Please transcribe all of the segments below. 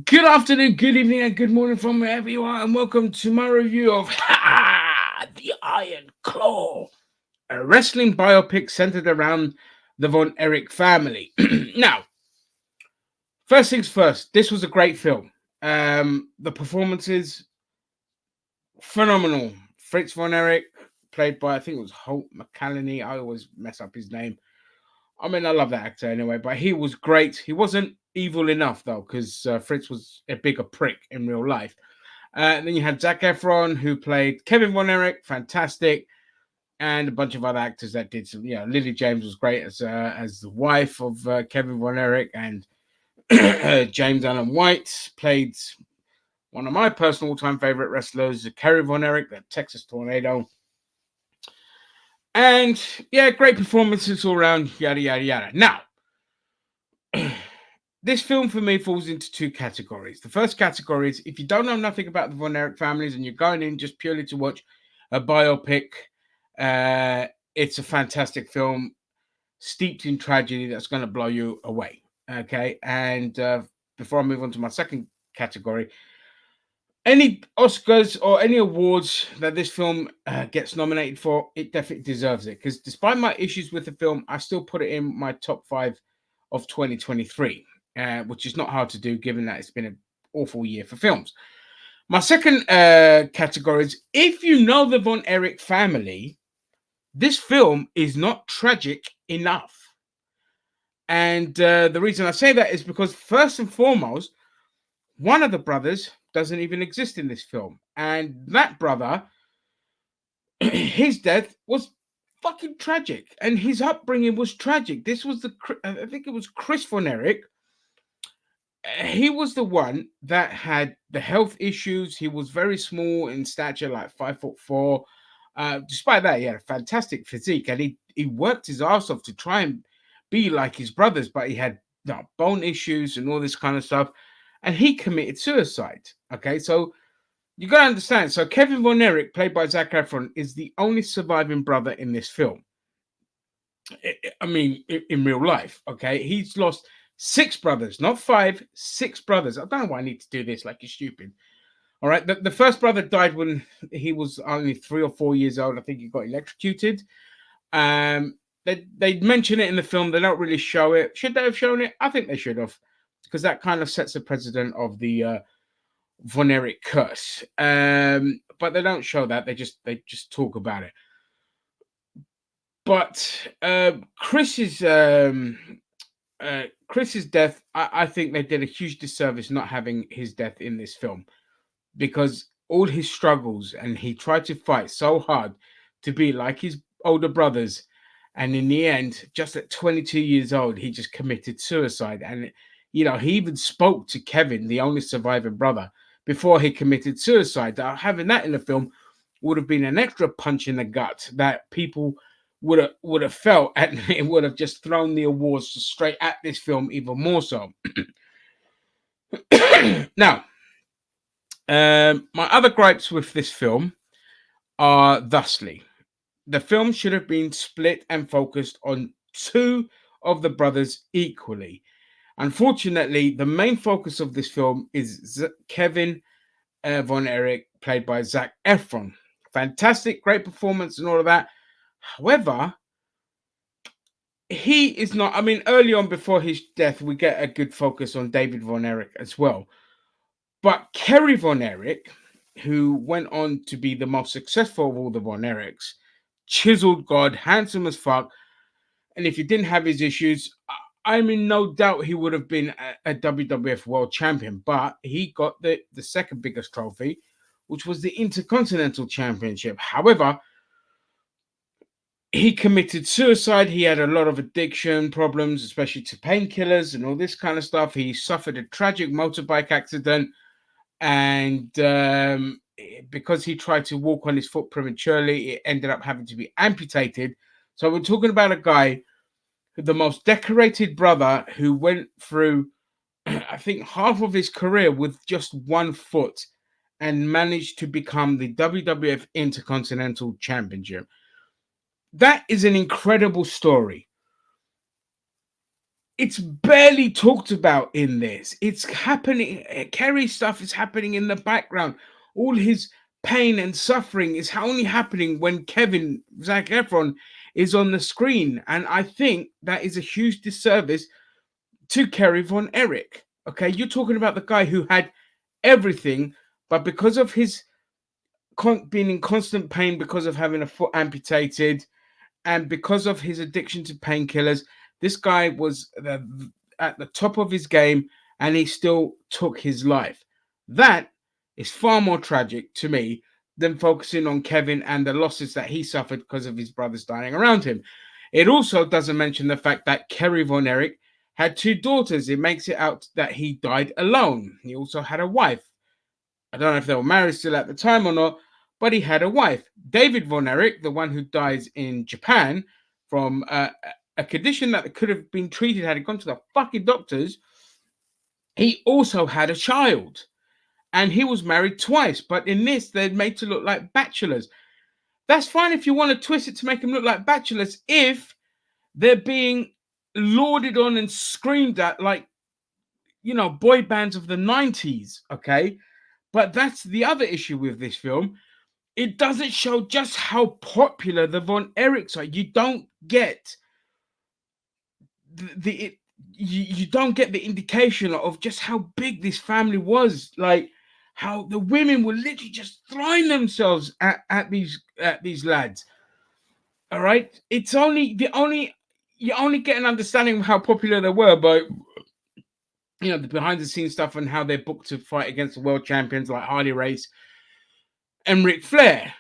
Good afternoon, good evening, and good morning from wherever you are, and welcome to my review of The Iron Claw, a wrestling biopic centered around the Von Erich family. Now, first things first, this was a great film. The performances, phenomenal. Fritz Von Erich, played by, I think it was Holt McCallany. I always mess up his name. I mean, I love that actor anyway, but he was great. He wasn't evil enough, though, because Fritz was a bigger prick in real life. And then you had Zac Efron, who played Kevin Von Erich, fantastic, and a bunch of other actors that did some. Lily James was great as the wife of Kevin Von Erich, and James Allen White played one of my personal all-time favorite wrestlers, Kerry Von Erich, the Texas Tornado. And yeah, great performances all around, yada yada yada. Now, this film for me falls into two categories. The first category is if you don't know nothing about the Von Erich families and you're going in just purely to watch a biopic, uh, it's a fantastic film steeped in tragedy that's going to blow you away. Okay. And before I move on to my second category, any Oscars or any awards that this film gets nominated for, it definitely deserves it. Because despite my issues with the film, I still put it in my top five of 2023, which is not hard to do given that it's been an awful year for films. My second category is if you know the Von Erich family, this film is not tragic enough. And the reason I say that is because, first and foremost, one of the brothers doesn't even exist in this film. And that brother, his death was fucking tragic. And his upbringing was tragic. This was I think it was Chris Von Erich. He was the one that had the health issues. He was very small in stature, like 5'4". Despite that, he had a fantastic physique, and he worked his ass off to try and be like his brothers, but he had bone issues and all this kind of stuff, and he committed suicide. Okay, so you got to understand. So Kevin Von Erich, played by Zac Efron, is the only surviving brother in this film. I mean, in real life, okay, he's lost six brothers, not five, six brothers. I don't know why I need to do this, like you're stupid. All right, the first brother died when he was only 3 or 4 years old. I think he got electrocuted. They mention it in the film. They don't really show it. Should they have shown it? I think they should have, because that kind of sets the precedent of the Von Erich curse. But they don't show that. They just talk about it. But Chris's death, I think they did a huge disservice not having his death in this film, because all his struggles, and he tried to fight so hard to be like his older brothers, and in the end, just at 22 years old, he just committed suicide. And he even spoke to Kevin, the only surviving brother, before he committed suicide. Having that in the film would have been an extra punch in the gut that people would have felt, and it would have just thrown the awards straight at this film even more so. Now, my other gripes with this film are thusly: the film should have been split and focused on two of the brothers equally. Unfortunately, the main focus of this film is Kevin Von Erich, played by Zac Efron. Fantastic, great performance, and all of that. However, he is not. I mean, early on before his death, we get a good focus on David Von Erich as well. But Kerry Von Erich, who went on to be the most successful of all the Von Erichs, chiseled God, handsome as fuck, and if he didn't have his issues, I'm in no doubt he would have been a WWF World Champion. But he got the second biggest trophy, which was the Intercontinental Championship. However, he committed suicide. He had a lot of addiction problems, especially to painkillers and all this kind of stuff. He suffered a tragic motorbike accident, and because he tried to walk on his foot prematurely, it ended up having to be amputated. So we're talking about a guy, the most decorated brother, who went through, I think, half of his career with just one foot, and managed to become the WWF Intercontinental Championship. That is an incredible story. it's barely talked about in this. It's happening. Kerry stuff is happening in the background. All his pain and suffering is only happening when Kevin Zac Efron is on the screen, and I think that is a huge disservice to Kerry Von Erich. Okay, you're talking about the guy who had everything, but because of his being in constant pain because of having a foot amputated, and because of his addiction to painkillers, this guy was at the top of his game, and he still took his life. That is far more tragic to me than focusing on Kevin and the losses that he suffered because of his brothers dying around him. It also doesn't mention the fact that Kerry Von Erich had two daughters. It makes it out that he died alone. He also had a wife. I don't know if they were married still at the time or not, but he had a wife. David Von Erich, the one who dies in Japan from a condition that could have been treated had he gone to the fucking doctors, he also had a child. And he was married twice, but in this, they're made to look like bachelors. That's fine if you want to twist it to make them look like bachelors, if they're being lauded on and screamed at like, you know, boy bands of the 90s, okay? But that's the other issue with this film. It doesn't show just how popular the Von Erichs are. You don't get you don't get the indication of just how big this family was. Like how the women were literally just throwing themselves at these lads. All right, it's only the only you only get an understanding of how popular they were by the behind the scenes stuff and how they're booked to fight against the world champions like Harley Race and Ric Flair.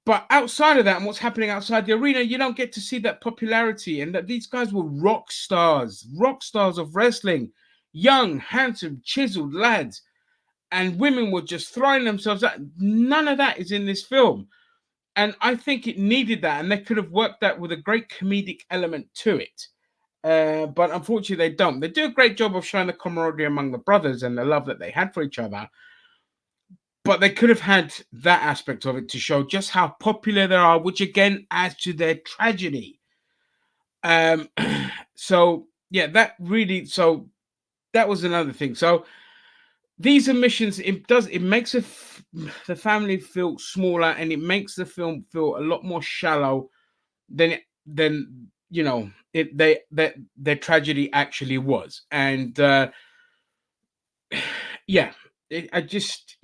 But outside of that and what's happening outside the arena, you don't get to see that popularity, and that these guys were rock stars of wrestling, young, handsome, chiseled lads, and women were just throwing themselves out. None of that is in this film. And I think it needed that, and they could have worked that with a great comedic element to it. But unfortunately, they don't. They do a great job of showing the camaraderie among the brothers and the love that they had for each other. But they could have had that aspect of it to show just how popular they are, which again adds to their tragedy. So yeah, that was another thing. So these omissions, it makes the family feel smaller, and it makes the film feel a lot more shallow than their tragedy actually was. And yeah, I just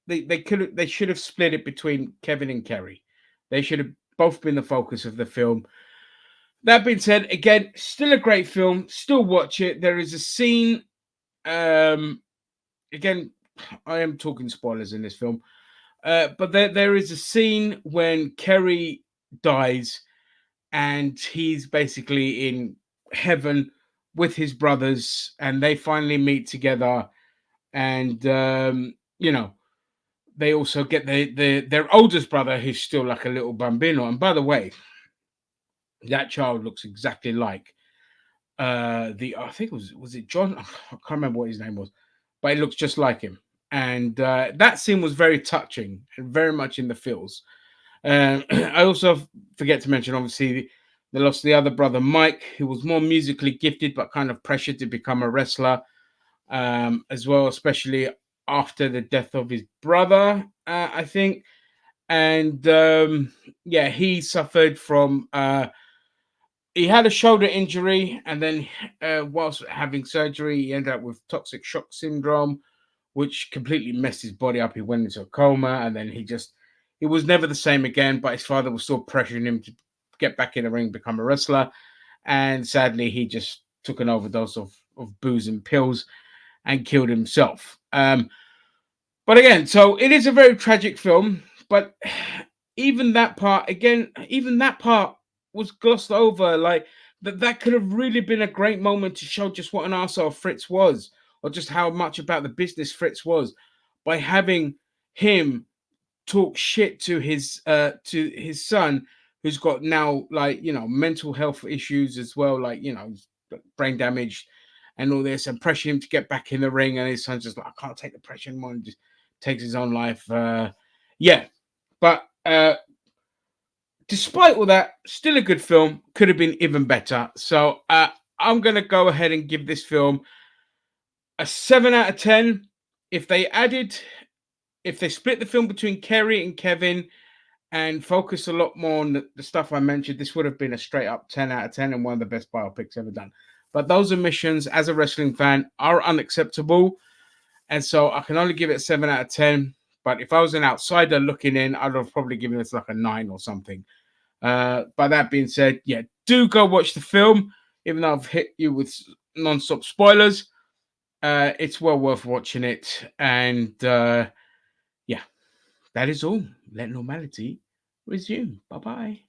they should have split it between Kevin and Kerry. They should have both been the focus of the film. That being said, again, still a great film. Still watch it. There is a scene. Again, I am talking spoilers in this film, but there is a scene when Kerry dies, and he's basically in heaven with his brothers, and they finally meet together, and they also get their oldest brother, who's still like a little bambino. And by the way, that child looks exactly like I think it was it John? I can't remember what his name was, but it looks just like him. And that scene was very touching and very much in the feels. I also forget to mention, obviously, they lost the other brother, Mike, who was more musically gifted, but kind of pressured to become a wrestler as well, especially after the death of his brother, I think. And yeah, he suffered from he had a shoulder injury, and then whilst having surgery, he ended up with toxic shock syndrome, which completely messed his body up. He went into a coma, and then he was never the same again. But his father was still pressuring him to get back in the ring, become a wrestler. And sadly, he just took an overdose of booze and pills and killed himself. But again, so it is a very tragic film. But even that part was glossed over. Like that could have really been a great moment to show just what an arsehole Fritz was, or just how much about the business Fritz was, by having him talk shit to his son, who's got now mental health issues as well, brain damage and all this, and pressure him to get back in the ring. And his son's just like, I can't take the pressure anymore, and just takes his own life. Yeah, but despite all that, still a good film. Could have been even better. So I'm going to go ahead and give this film a 7 out of 10. If they split the film between Kerry and Kevin and focus a lot more on the stuff I mentioned, this would have been a straight up 10 out of 10 and one of the best biopics ever done. But those omissions, as a wrestling fan, are unacceptable. And so I can only give it a 7 out of 10. But if I was an outsider looking in, I'd have probably given it like a 9 or something. By that being said, yeah, do go watch the film, even though I've hit you with non-stop spoilers. It's well worth watching it. And yeah, that is all. Let normality resume. Bye-bye.